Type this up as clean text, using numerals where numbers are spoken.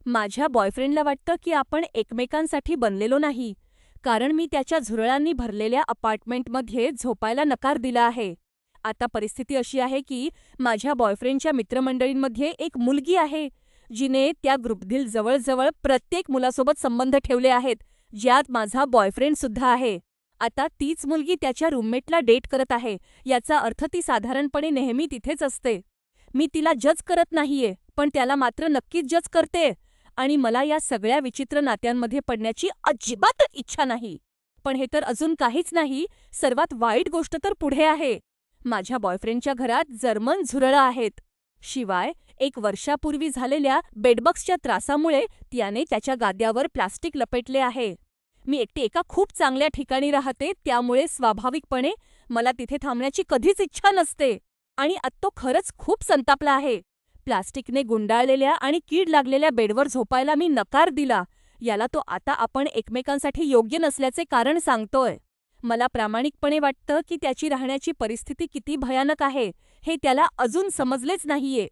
माझ्या बॉयफ्रेंडला वाटतं की आपण एकमेकांसाठी बनलेलो नाही, कारण मी त्याच्या झुरळांनी भरलेल्या अपार्टमेंटमध्ये झोपायला नकार दिला आहे. आता परिस्थिती अशी आहे की माझ्या बॉयफ्रेंडच्या मित्रमंडळींमध्ये एक मुलगी आहे, जिने त्या ग्रुपतील जवळजवळ प्रत्येक मुलासोबत संबंध ठेवले आहेत, ज्यात माझा बॉयफ्रेंडसुद्धा आहे. आता तीच मुलगी त्याच्या रूममेटला डेट करत आहे, याचा अर्थ ती साधारणपणे नेहमी तिथेच असते. मी तिला जज करत नाहीये, पण त्याला मात्र नक्कीच जज करते आणि मला या सगळ्या विचित्र नात्यांमध्ये पडण्याची अजिबात इच्छा नाही. पण हे तर अजून काहीच नाही, सर्वात वाईट गोष्ट तर पुढे आहे. माझ्या बॉयफ्रेंडच्या घरात जर्मन झुरळं आहेत. शिवाय 1 वर्षापूर्वी झालेल्या बेडबग्सच्या त्रासामुळे त्याने त्याच्या गाद्यावर प्लास्टिक लपेटले आहे. मी एकटी एका खूप चांगल्या ठिकाणी राहते, त्यामुळे स्वाभाविकपणे मला तिथे थांबण्याची कधीच इच्छा नसते. आणि तो खरंच खूप संतापला आहे. प्लास्टिकने गुंडाळलेल्या आणि कीड लागलेल्या बेडवर झोपायला मी नकार दिला, याला तो आता आपण एकमेकांसाठी योग्य नसल्याचे कारण सांगतोय. मला प्रामाणिकपणे वाटतं की त्याची राहण्याची परिस्थिती किती भयानक आहे, हे त्याला अजून समजलेच नाहीये.